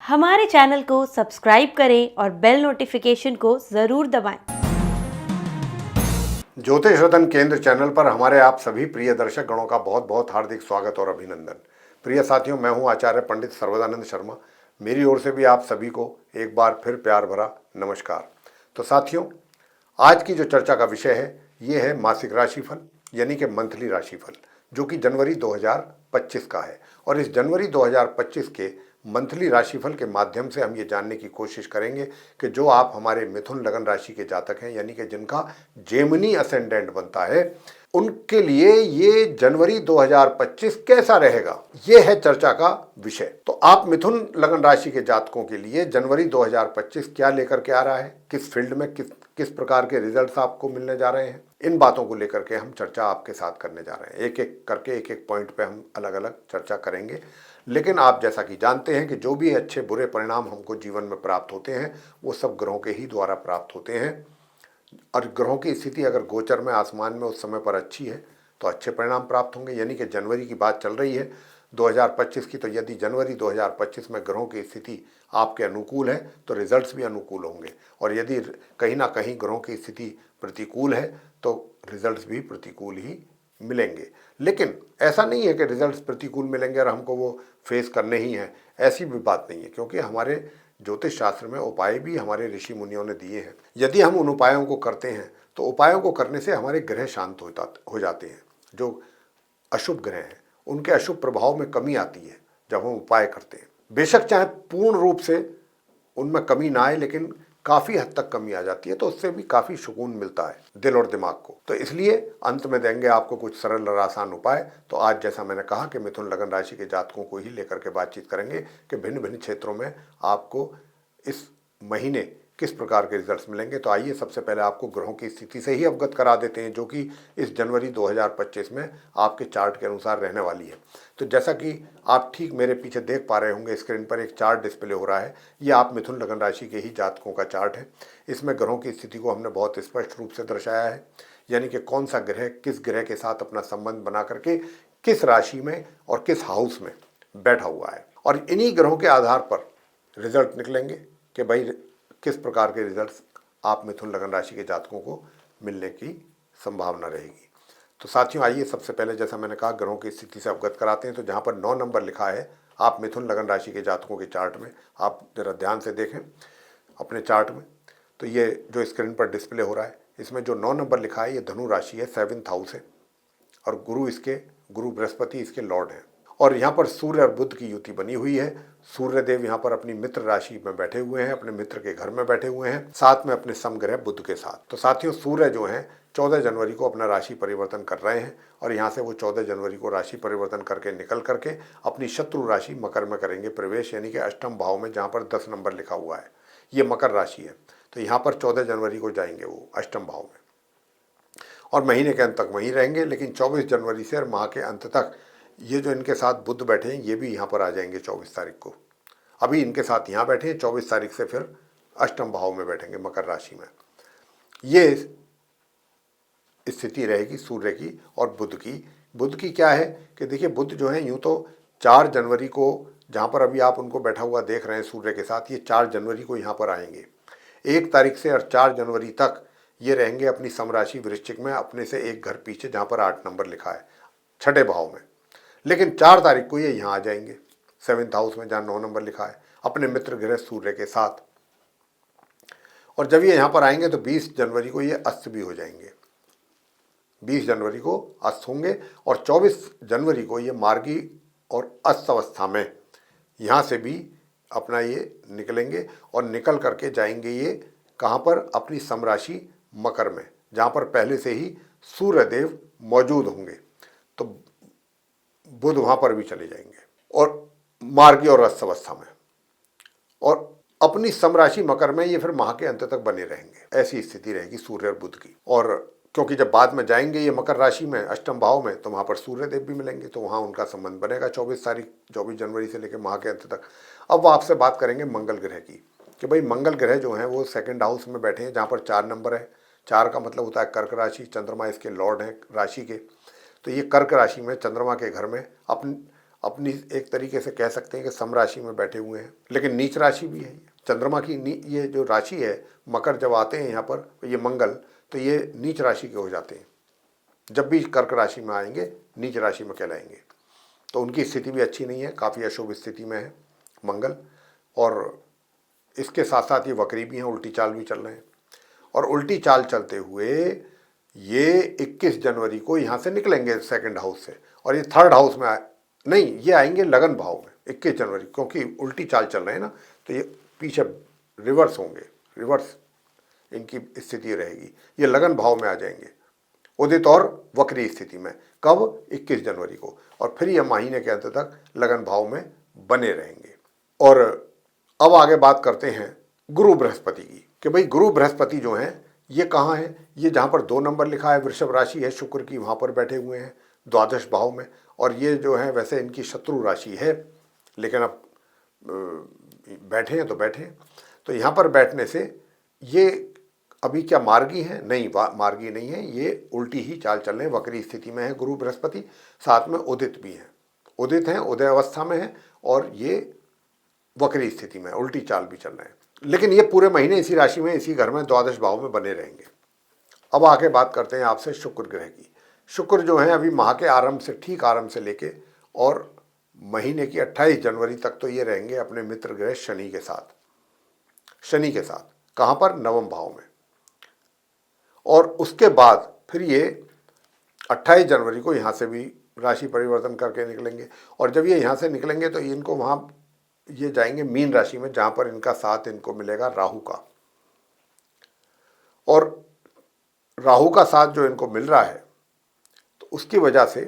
हमारे चैनल को सब्सक्राइब करें और बेल नोटिफिकेशन को ज़रूर दबाएं। ज्योतिष रतन केंद्र चैनल पर हमारे आप सभी प्रिय दर्शक गणों का बहुत बहुत हार्दिक स्वागत और अभिनंदन। प्रिय साथियों, मैं हूं आचार्य पंडित सर्वदानंद शर्मा। मेरी ओर से भी आप सभी को एक बार फिर प्यार भरा नमस्कार। तो साथियों, आज की जो चर्चा का विषय है ये है मासिक राशिफल यानी कि मंथली राशिफल, जो कि जनवरी 2025 का है। और इस जनवरी 2025 के मंथली राशिफल के माध्यम से हम ये जानने की कोशिश करेंगे कि जो आप हमारे मिथुन लगन राशि के जातक हैं, यानी कि जिनका जेमिनी असेंडेंट बनता है, उनके लिए ये जनवरी 2025 कैसा रहेगा, ये है चर्चा का विषय। तो आप मिथुन लगन राशि के जातकों के लिए जनवरी 2025 क्या लेकर के आ रहा है, किस फील्ड में किस प्रकार के रिजल्ट्स आपको मिलने जा रहे हैं, इन बातों को लेकर के हम चर्चा आपके साथ करने जा रहे हैं। एक एक करके एक एक पॉइंट पे हम अलग अलग चर्चा करेंगे। लेकिन आप जैसा कि जानते हैं कि जो भी अच्छे बुरे परिणाम हमको जीवन में प्राप्त होते हैं वो सब ग्रहों के ही द्वारा प्राप्त होते हैं। और ग्रहों की स्थिति अगर गोचर में आसमान में उस समय पर अच्छी है तो अच्छे परिणाम प्राप्त होंगे। यानी कि जनवरी की बात चल रही है 2025 की, तो यदि जनवरी 2025 में ग्रहों की स्थिति आपके अनुकूल है तो रिजल्ट्स भी अनुकूल होंगे। और यदि कहीं ना कहीं ग्रहों की स्थिति प्रतिकूल है तो रिजल्ट्स भी प्रतिकूल ही मिलेंगे। लेकिन ऐसा नहीं है कि रिजल्ट्स प्रतिकूल मिलेंगे और हमको वो फेस करने ही हैं, ऐसी भी बात नहीं है, क्योंकि हमारे ज्योतिष शास्त्र में उपाय भी हमारे ऋषि मुनियों ने दिए हैं। यदि हम उन उपायों को करते हैं तो उपायों को करने से हमारे ग्रह शांत हो जाते हैं। जो अशुभ ग्रह हैं उनके अशुभ प्रभाव में कमी आती है जब हम उपाय करते हैं। बेशक चाहे पूर्ण रूप से उनमें कमी ना आए, लेकिन काफ़ी हद तक कमी आ जाती है, तो उससे भी काफ़ी सुकून मिलता है दिल और दिमाग को। तो इसलिए अंत में देंगे आपको कुछ सरल और आसान उपाय। तो आज जैसा मैंने कहा कि मिथुन लगन राशि के जातकों को ही लेकर के बातचीत करेंगे कि भिन्न भिन्न क्षेत्रों में आपको इस महीने किस प्रकार के रिजल्ट्स मिलेंगे। तो आइए सबसे पहले आपको ग्रहों की स्थिति से ही अवगत करा देते हैं, जो कि इस जनवरी 2025 में आपके चार्ट के अनुसार रहने वाली है। तो जैसा कि आप ठीक मेरे पीछे देख पा रहे होंगे, स्क्रीन पर एक चार्ट डिस्प्ले हो रहा है। ये आप मिथुन लगन राशि के ही जातकों का चार्ट है। इसमें ग्रहों की स्थिति को हमने बहुत स्पष्ट रूप से दर्शाया है, यानी कि कौन सा ग्रह किस ग्रह के साथ अपना संबंध बना करके किस राशि में और किस हाउस में बैठा हुआ है। और इन्हीं ग्रहों के आधार पर रिजल्ट निकलेंगे कि भाई किस प्रकार के रिजल्ट्स आप मिथुन लगन राशि के जातकों को मिलने की संभावना रहेगी। तो साथियों, आइए सबसे पहले जैसा मैंने कहा ग्रहों की स्थिति से अवगत कराते हैं। तो जहाँ पर 9 नंबर लिखा है आप मिथुन लगन राशि के जातकों के चार्ट में, आप जरा ध्यान से देखें अपने चार्ट में। तो ये जो स्क्रीन पर डिस्प्ले हो रहा है, इसमें जो 9 नंबर लिखा है ये धनु राशि है, 7th हाउस है। और गुरु बृहस्पति इसके लॉर्ड हैं। और यहाँ पर सूर्य और बुध की युति बनी हुई है। सूर्य देव यहाँ पर अपनी मित्र राशि में बैठे हुए हैं, अपने मित्र के घर में बैठे हुए हैं, साथ में अपने समग्रह बुध के साथ। तो साथियों, सूर्य जो हैं 14 जनवरी को अपना राशि परिवर्तन कर रहे हैं और यहाँ से वो 14 जनवरी को राशि परिवर्तन करके निकल करके अपनी शत्रु राशि मकर में करेंगे प्रवेश, यानी कि अष्टम भाव में, जहाँ पर 10 नंबर लिखा हुआ है। ये मकर राशि है, तो यहाँ पर 14 जनवरी को जाएंगे वो अष्टम भाव में और महीने के अंत तक वहीं रहेंगे। लेकिन 24 जनवरी से और माह के अंत तक ये जो इनके साथ बुध बैठे हैं ये भी यहाँ पर आ जाएंगे 24 तारीख को। अभी इनके साथ यहाँ बैठे हैं, 24 तारीख से फिर अष्टम भाव में बैठेंगे मकर राशि में। ये स्थिति रहेगी सूर्य की और बुध की। बुध की क्या है कि देखिए, बुध जो है यूँ तो 4 जनवरी को, जहाँ पर अभी आप उनको बैठा हुआ देख रहे हैं सूर्य के साथ, ये 4 जनवरी को यहाँ पर आएंगे। 1 तारीख से और 4 जनवरी तक ये रहेंगे अपनी समराशि वृश्चिक में, अपने से एक घर पीछे, जहाँ पर 8 नंबर लिखा है, 6ठे भाव में। लेकिन 4 तारीख को ये यहाँ आ जाएंगे 7th हाउस में, जहाँ 9 नंबर लिखा है, अपने मित्र ग्रह सूर्य के साथ। और जब ये यहाँ पर आएंगे तो 20 जनवरी को ये अस्त भी हो जाएंगे। 20 जनवरी को अस्त होंगे और 24 जनवरी को ये मार्गी और अस्त अवस्था में यहाँ से भी अपना ये निकलेंगे और निकल करके जाएंगे ये कहाँ पर, अपनी समराशि मकर में, जहाँ पर पहले से ही सूर्य देव मौजूद होंगे। तो बुध वहाँ पर भी चले जाएंगे और मार्गी और अस्त अवस्था में, और अपनी समराशि मकर में ये फिर माह के अंत तक बने रहेंगे। ऐसी स्थिति रहेगी सूर्य और बुध की। और क्योंकि जब बाद में जाएंगे ये मकर राशि में अष्टम भाव में, तो वहाँ पर सूर्य देव भी मिलेंगे, तो वहाँ उनका संबंध बनेगा 24 जनवरी से लेकर माह के अंत तक। अब वो आपसे बात करेंगे मंगल ग्रह की कि भाई मंगल ग्रह जो हैं वो 2nd हाउस में बैठे हैं, जहाँ पर 4 नंबर है। 4 का मतलब होता है कर्क राशि, चंद्रमा इसके लॉर्ड हैं राशि के। तो ये कर्क राशि में चंद्रमा के घर में अपनी एक तरीके से कह सकते हैं कि सम राशि में बैठे हुए हैं, लेकिन नीच राशि भी है। चंद्रमा की ये जो राशि है मकर, जब आते हैं यहाँ पर ये मंगल, तो ये नीच राशि के हो जाते हैं। जब भी कर्क राशि में आएंगे नीच राशि में कहलाएंगे। तो उनकी स्थिति भी अच्छी नहीं है, काफ़ी अशुभ स्थिति में है मंगल। और इसके साथ साथ ये वक्री भी हैं, उल्टी चाल भी चल रहे हैं। और उल्टी चाल चलते हुए ये 21 जनवरी को यहाँ से निकलेंगे सेकंड हाउस से, और ये थर्ड हाउस में नहीं, ये आएंगे लगन भाव में 21 जनवरी, क्योंकि उल्टी चाल चल रहे हैं ना, तो ये पीछे रिवर्स होंगे, रिवर्स इनकी स्थिति रहेगी। ये लगन भाव में आ जाएंगे उदित और वक्री स्थिति में। कब? 21 जनवरी को। और फिर ये महीने के अंत तक लगन भाव में बने रहेंगे। और अब आगे बात करते हैं गुरु बृहस्पति की, कि भाई गुरु बृहस्पति जो हैं ये कहाँ हैं? ये जहाँ पर 2 नंबर लिखा है वृषभ राशि है शुक्र की, वहाँ पर बैठे हुए हैं द्वादश भाव में। और ये जो है वैसे इनकी शत्रु राशि है, लेकिन अब बैठे हैं तो बैठे हैं। तो यहाँ पर बैठने से ये अभी क्या मार्गी हैं? नहीं, मार्गी नहीं है, ये उल्टी ही चाल चल रहे हैं, वक्री स्थिति में है गुरु बृहस्पति। साथ में उदित भी हैं, उदित हैं, उदय अवस्था में है, और ये वक्री स्थिति में, उल्टी चाल भी चल रहे हैं। लेकिन ये पूरे महीने इसी राशि में, इसी घर में, द्वादश भाव में बने रहेंगे। अब आके बात करते हैं आपसे शुक्र ग्रह की। शुक्र जो है अभी माह के आरंभ से, ठीक आरंभ से लेके और महीने की 28 जनवरी तक तो ये रहेंगे अपने मित्र ग्रह शनि के साथ। शनि के साथ कहाँ पर? नवम भाव में। और उसके बाद फिर ये 28 जनवरी को यहाँ से भी राशि परिवर्तन करके निकलेंगे। और जब ये यहाँ से निकलेंगे तो इनको वहाँ ये जाएंगे मीन राशि में, जहाँ पर इनका साथ इनको मिलेगा राहु का। और राहु का साथ जो इनको मिल रहा है, तो उसकी वजह से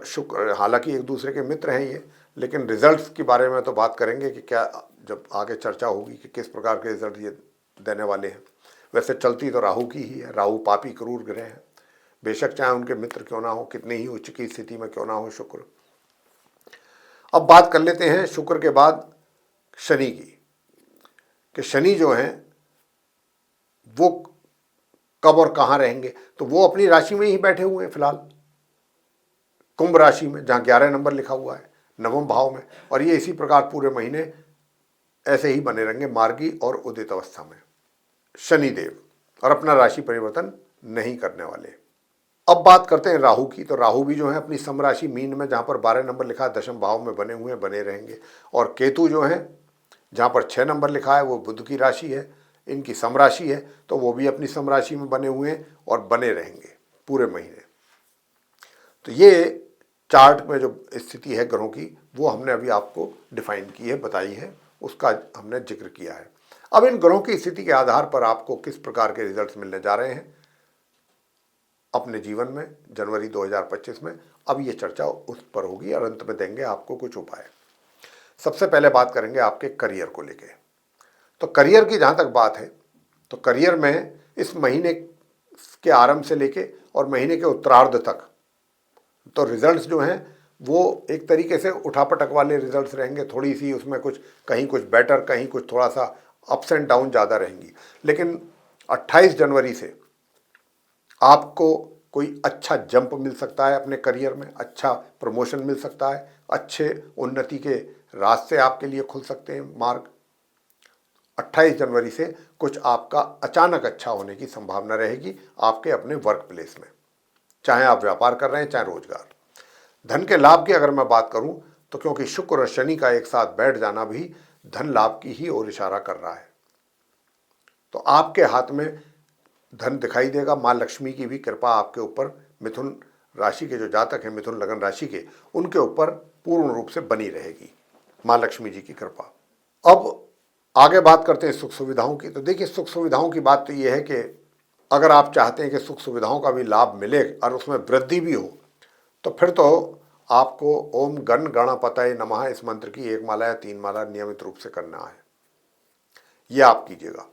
शुक्र, हालांकि एक दूसरे के मित्र हैं ये, लेकिन रिजल्ट्स के बारे में तो बात करेंगे कि क्या, जब आगे चर्चा होगी कि किस प्रकार के रिजल्ट ये देने वाले हैं। वैसे चलती तो राहु की ही है, राहु पापी क्रूर ग्रह है, बेशक चाहे उनके मित्र क्यों ना हो, कितने ही उच्च की स्थिति में क्यों ना हो शुक्र। अब बात कर लेते हैं शुक्र के बाद शनि की, कि शनि जो हैं वो कब और कहाँ रहेंगे? तो वो अपनी राशि में ही बैठे हुए हैं फिलहाल, कुंभ राशि में, जहाँ 11 नंबर लिखा हुआ है, नवम भाव में। और ये इसी प्रकार पूरे महीने ऐसे ही बने रहेंगे मार्गी और उदित अवस्था में शनिदेव, और अपना राशि परिवर्तन नहीं करने वाले। अब बात करते हैं राहु की। तो राहु भी जो है अपनी सम राशि मीन में, जहाँ पर 12 नंबर लिखा है, दशम भाव में बने हुए बने रहेंगे। और केतु जो है जहाँ पर 6 नंबर लिखा है वो बुध की राशि है, इनकी सम राशि है, तो वो भी अपनी सम राशि में बने हुए हैं और बने रहेंगे पूरे महीने। तो ये चार्ट में जो स्थिति है ग्रहों की, वो हमने अभी आपको डिफाइन की है, बताई है, उसका हमने जिक्र किया है। अब इन ग्रहों की स्थिति के आधार पर आपको किस प्रकार के रिजल्ट्स मिलने जा रहे हैं अपने जीवन में जनवरी 2025 में, अब ये चर्चा उस पर होगी और अंत में देंगे आपको कुछ उपाय। सबसे पहले बात करेंगे आपके करियर को लेके। तो करियर की जहाँ तक बात है, तो करियर में इस महीने के आरंभ से लेके और महीने के उत्तरार्ध तक तो रिजल्ट्स जो हैं वो एक तरीके से उठापटक वाले रिजल्ट्स रहेंगे। थोड़ी सी उसमें कुछ, कहीं कुछ बेटर, कहीं कुछ थोड़ा सा अप्स एंड डाउन ज़्यादा रहेंगी। लेकिन 28 जनवरी से आपको कोई अच्छा जंप मिल सकता है अपने करियर में, अच्छा प्रमोशन मिल सकता है, अच्छे उन्नति के रास्ते आपके लिए खुल सकते हैं, मार्ग। 28 जनवरी से कुछ आपका अचानक अच्छा होने की संभावना रहेगी आपके अपने वर्क प्लेस में, चाहे आप व्यापार कर रहे हैं चाहे रोजगार। धन के लाभ की अगर मैं बात करूं, तो क्योंकि शुक्र और शनि का एक साथ बैठ जाना भी धन लाभ की ही ओर इशारा कर रहा है, तो आपके हाथ में धन दिखाई देगा। माँ लक्ष्मी की भी कृपा आपके ऊपर, मिथुन राशि के जो जातक हैं, मिथुन लगन राशि के, उनके ऊपर पूर्ण रूप से बनी रहेगी माँ लक्ष्मी जी की कृपा। अब आगे बात करते हैं सुख सुविधाओं की। तो देखिए, सुख सुविधाओं की बात तो ये है कि अगर आप चाहते हैं कि सुख सुविधाओं का भी लाभ मिले और उसमें वृद्धि भी हो, तो फिर तो आपको ओम गण गणपतये नमः इस मंत्र की 1 माला या 3 माला नियमित रूप से करना है, ये आप कीजिएगा।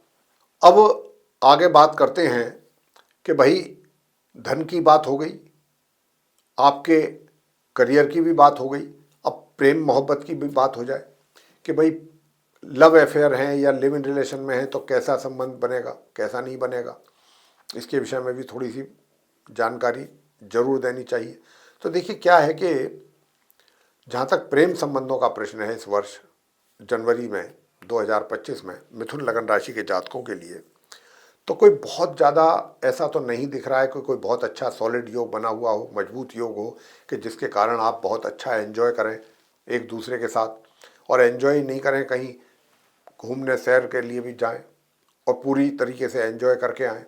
अब आगे बात करते हैं कि भाई धन की बात हो गई, आपके करियर की भी बात हो गई। अब प्रेम मोहब्बत की भी बात हो जाए कि भाई लव अफेयर हैं या लिव इन रिलेशन में हैं, तो कैसा संबंध बनेगा, कैसा नहीं बनेगा, इसके विषय में भी थोड़ी सी जानकारी जरूर देनी चाहिए। तो देखिए क्या है कि जहाँ तक प्रेम संबंधों का प्रश्न है, इस वर्ष जनवरी में 2025 में मिथुन लगन राशि के जातकों के लिए तो कोई बहुत ज़्यादा ऐसा तो नहीं दिख रहा है कि कोई बहुत अच्छा सॉलिड योग बना हुआ हो, मजबूत योग हो कि जिसके कारण आप बहुत अच्छा एंजॉय करें एक दूसरे के साथ, और एंजॉय नहीं करें, कहीं घूमने सैर के लिए भी जाएं और पूरी तरीके से एंजॉय करके आएँ,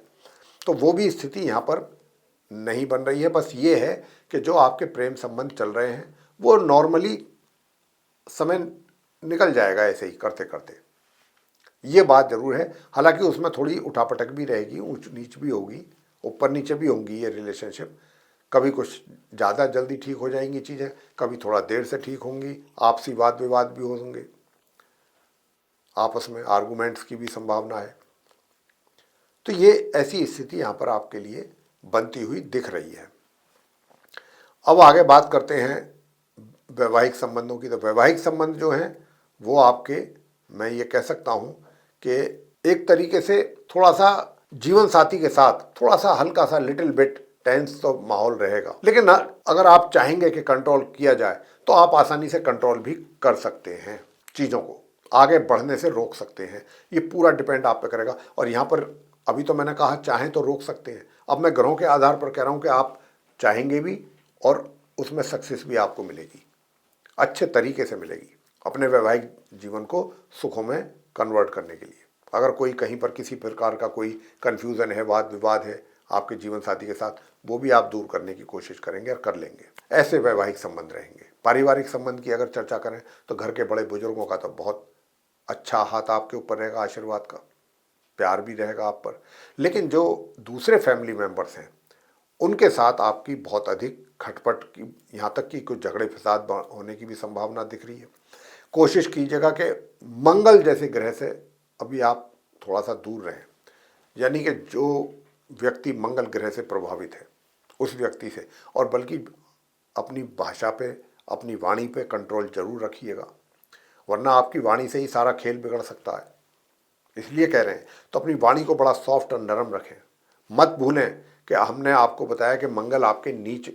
तो वो भी स्थिति यहाँ पर नहीं बन रही है। बस ये है कि जो आपके प्रेम संबंध चल रहे हैं वो नॉर्मली समय निकल जाएगा ऐसे ही करते करते, ये बात ज़रूर है। हालांकि उसमें थोड़ी उठापटक भी रहेगी, ऊंच नीच भी होगी, ऊपर नीचे भी होंगी ये रिलेशनशिप। कभी कुछ ज़्यादा जल्दी ठीक हो जाएंगी चीज़ें, कभी थोड़ा देर से ठीक होंगी, आपसी वाद विवाद भी होंगे, आपस में आर्गूमेंट्स की भी संभावना है। तो ये ऐसी स्थिति यहाँ पर आपके लिए बनती हुई दिख रही है। अब आगे बात करते हैं वैवाहिक संबंधों की। तो वैवाहिक संबंध जो हैं वो आपके, मैं ये कह सकता हूँ कि एक तरीके से थोड़ा सा जीवन साथी के साथ थोड़ा सा हल्का सा लिटिल बिट टेंस तो माहौल रहेगा, लेकिन अगर आप चाहेंगे कि कंट्रोल किया जाए तो आप आसानी से कंट्रोल भी कर सकते हैं, चीज़ों को आगे बढ़ने से रोक सकते हैं। ये पूरा डिपेंड आप पे करेगा। और यहाँ पर अभी तो मैंने कहा चाहें तो रोक सकते हैं, अब मैं ग्रहों के आधार पर कह रहा हूँ कि आप चाहेंगे भी और उसमें सक्सेस भी आपको मिलेगी, अच्छे तरीके से मिलेगी अपने वैवाहिक जीवन को सुखों में कन्वर्ट करने के लिए। अगर कोई कहीं पर किसी प्रकार का कोई कन्फ्यूज़न है, वाद विवाद है आपके जीवन साथी के साथ, वो भी आप दूर करने की कोशिश करेंगे और कर लेंगे। ऐसे वैवाहिक संबंध रहेंगे। पारिवारिक संबंध की अगर चर्चा करें तो घर के बड़े बुजुर्गों का तो बहुत अच्छा हाथ आपके ऊपर रहेगा, आशीर्वाद का, प्यार भी रहेगा आप पर। लेकिन जो दूसरे फैमिली मेम्बर्स हैं उनके साथ आपकी बहुत अधिक खटपट की, यहाँ तक कि कुछ झगड़े फसाद होने की भी संभावना दिख रही है। कोशिश कीजिएगा कि मंगल जैसे ग्रह से अभी आप थोड़ा सा दूर रहें, यानी कि जो व्यक्ति मंगल ग्रह से प्रभावित है उस व्यक्ति से, और बल्कि अपनी भाषा पे, अपनी वाणी पे कंट्रोल जरूर रखिएगा, वरना आपकी वाणी से ही सारा खेल बिगड़ सकता है। इसलिए कह रहे हैं तो अपनी वाणी को बड़ा सॉफ्ट और नरम रखें। मत भूलें कि हमने आपको बताया कि मंगल आपके नीच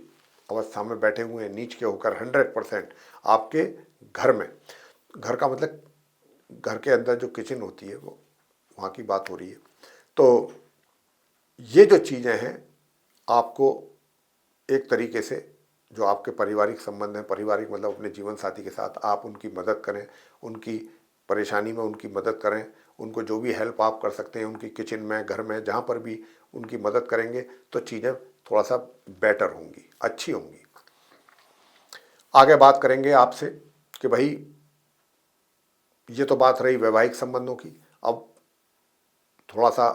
अवस्था में बैठे हुए हैं, नीच के होकर 100% आपके घर में। घर का मतलब घर के अंदर जो किचन होती है वो, वहाँ की बात हो रही है। तो ये जो चीज़ें हैं आपको एक तरीके से, जो आपके पारिवारिक संबंध हैं, पारिवारिक मतलब अपने जीवन साथी के साथ आप उनकी मदद करें, उनकी परेशानी में उनकी मदद करें, उनको जो भी हेल्प आप कर सकते हैं उनकी किचन में, घर में, जहाँ पर भी उनकी मदद करेंगे तो चीज़ें थोड़ा सा बेटर होंगी, अच्छी होंगी। आगे बात करेंगे आपसे कि भाई ये तो बात रही वैवाहिक संबंधों की। अब थोड़ा सा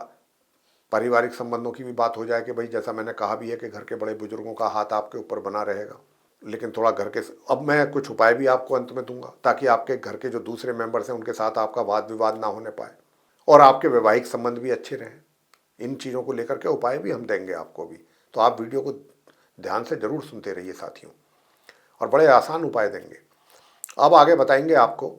पारिवारिक संबंधों की भी बात हो जाए कि भाई जैसा मैंने कहा भी है कि घर के बड़े बुजुर्गों का हाथ आपके ऊपर बना रहेगा, लेकिन थोड़ा घर के, अब मैं कुछ उपाय भी आपको अंत में दूंगा ताकि आपके घर के जो दूसरे मेंबर्स हैं उनके साथ आपका वाद विवाद ना होने पाए और आपके वैवाहिक संबंध भी अच्छे रहें। इन चीज़ों को लेकर के उपाय भी हम देंगे आपको भी, तो आप वीडियो को ध्यान से ज़रूर सुनते रहिए साथियों, और बड़े आसान उपाय देंगे। अब आगे बताएंगे आपको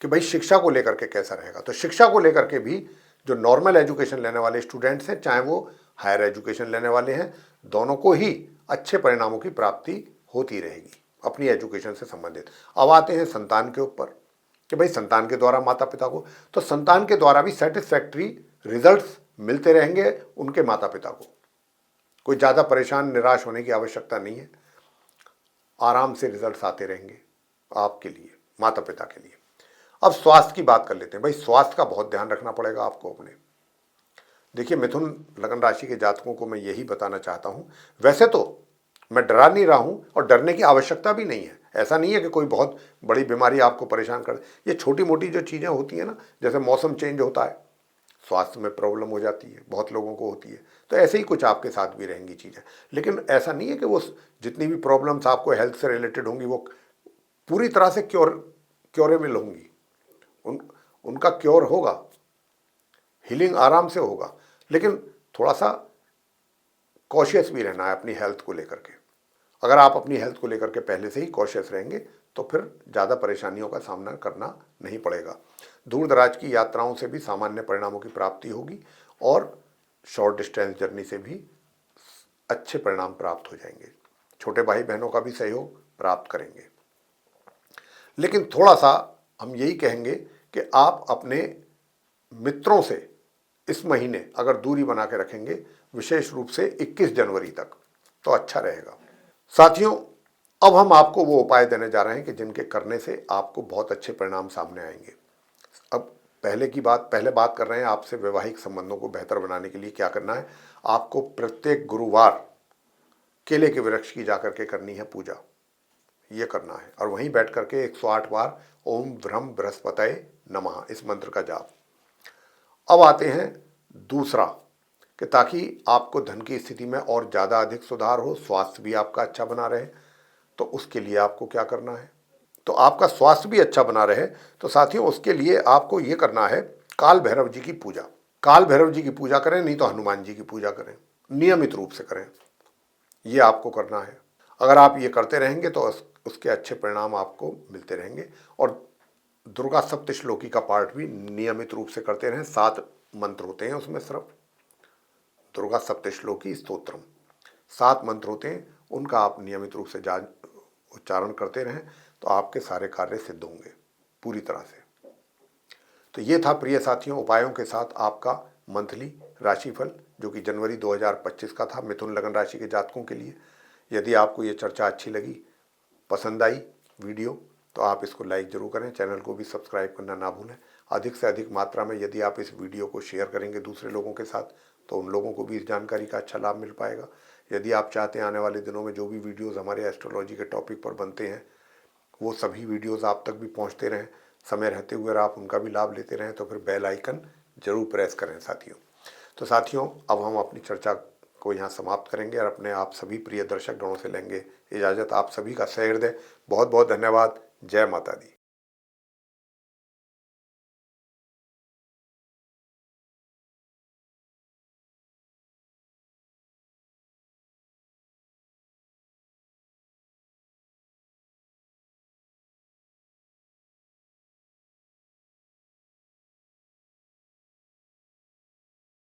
कि भाई शिक्षा को लेकर के कैसा रहेगा। तो शिक्षा को लेकर के भी जो नॉर्मल एजुकेशन लेने वाले स्टूडेंट्स हैं, चाहे वो हायर एजुकेशन लेने वाले हैं, दोनों को ही अच्छे परिणामों की प्राप्ति होती रहेगी अपनी एजुकेशन से संबंधित। अब आते हैं संतान के ऊपर कि भाई संतान के द्वारा माता पिता को, तो संतान के द्वारा भी सेटिस्फैक्ट्री रिजल्ट्स मिलते रहेंगे उनके माता पिता को। कोई ज़्यादा परेशान निराश होने की आवश्यकता नहीं है, आराम से रिजल्ट्स आते रहेंगे आपके लिए, माता पिता के लिए। अब स्वास्थ्य की बात कर लेते हैं। भाई स्वास्थ्य का बहुत ध्यान रखना पड़ेगा आपको अपने। देखिए मिथुन लगन राशि के जातकों को मैं यही बताना चाहता हूँ, वैसे तो मैं डरा नहीं रहा हूँ और डरने की आवश्यकता भी नहीं है। ऐसा नहीं है कि कोई बहुत बड़ी बीमारी आपको परेशान कर, ये छोटी मोटी जो चीज़ें होती हैं ना, जैसे मौसम चेंज होता है, स्वास्थ्य में प्रॉब्लम हो जाती है, बहुत लोगों को होती है, तो ऐसे ही कुछ आपके साथ भी रहेंगी चीज़ें। लेकिन ऐसा नहीं है कि वो जितनी भी प्रॉब्लम्स आपको हेल्थ से रिलेटेड होंगी वो पूरी तरह से क्योरेबल होंगी। उनका क्योर होगा, हीलिंग आराम से होगा, लेकिन थोड़ा सा कॉशियस भी रहना है अपनी हेल्थ को लेकर के। अगर आप अपनी हेल्थ को लेकर के पहले से ही कॉशियस रहेंगे तो फिर ज़्यादा परेशानियों का सामना करना नहीं पड़ेगा। दूर दराज की यात्राओं से भी सामान्य परिणामों की प्राप्ति होगी और शॉर्ट डिस्टेंस जर्नी से भी अच्छे परिणाम प्राप्त हो जाएंगे। छोटे भाई बहनों का भी सहयोग प्राप्त करेंगे। लेकिन थोड़ा सा हम यही कहेंगे कि आप अपने मित्रों से इस महीने अगर दूरी बना के रखेंगे, विशेष रूप से 21 जनवरी तक, तो अच्छा रहेगा। साथियों, अब हम आपको वो उपाय देने जा रहे हैं कि जिनके करने से आपको बहुत अच्छे परिणाम सामने आएंगे। अब पहले बात कर रहे हैं आपसे वैवाहिक संबंधों को बेहतर बनाने के लिए क्या करना है। आपको प्रत्येक गुरुवार केले के वृक्ष की जाकर के करनी है पूजा, ये करना है, और वहीं बैठ करके 108 बार ओम ब्रह्म बृहस्पतये नमः इस मंत्र का जाप। अब आते हैं दूसरा, कि ताकि आपको धन की स्थिति में और ज़्यादा अधिक सुधार हो, स्वास्थ्य भी आपका अच्छा बना रहे, तो उसके लिए आपको क्या करना है। तो आपका स्वास्थ्य भी अच्छा बना रहे तो साथियों उसके लिए आपको ये करना है, काल भैरव जी की पूजा। काल भैरव जी की पूजा करें, नहीं तो हनुमान जी की पूजा करें, नियमित रूप से करें, ये आपको करना है। अगर आप ये करते रहेंगे तो उसके अच्छे परिणाम आपको मिलते रहेंगे। और दुर्गा सप्तश्लोकी का पाठ भी नियमित रूप से करते रहें। 7 मंत्र होते हैं उसमें, सिर्फ दुर्गा सप्तश्लोकी स्तोत्रम 7 मंत्र होते हैं, उनका आप नियमित रूप से उच्चारण करते रहें तो आपके सारे कार्य सिद्ध होंगे पूरी तरह से। तो ये था प्रिय साथियों उपायों के साथ आपका मंथली राशिफल, जो कि जनवरी 2025 का था मिथुन लगन राशि के जातकों के लिए। यदि आपको ये चर्चा अच्छी लगी, पसंद आई वीडियो, तो आप इसको लाइक जरूर करें, चैनल को भी सब्सक्राइब करना ना भूलें। अधिक से अधिक मात्रा में यदि आप इस वीडियो को शेयर करेंगे दूसरे लोगों के साथ, तो उन लोगों को भी इस जानकारी का अच्छा लाभ मिल पाएगा। यदि आप चाहते हैं आने वाले दिनों में जो भी वीडियोज़ हमारे एस्ट्रोलॉजी के टॉपिक पर बनते हैं वो सभी वीडियोज़ आप तक भी पहुंचते रहें, समय रहते हुए आप उनका भी लाभ लेते रहें, तो फिर बेल आइकन जरूर प्रेस करें साथियों। तो साथियों, अब हम अपनी चर्चा को यहाँ समाप्त करेंगे और अपने आप सभी प्रिय दर्शक गणों से लेंगे इजाज़त। आप सभी का सहृदय बहुत बहुत धन्यवाद। जय माता दी।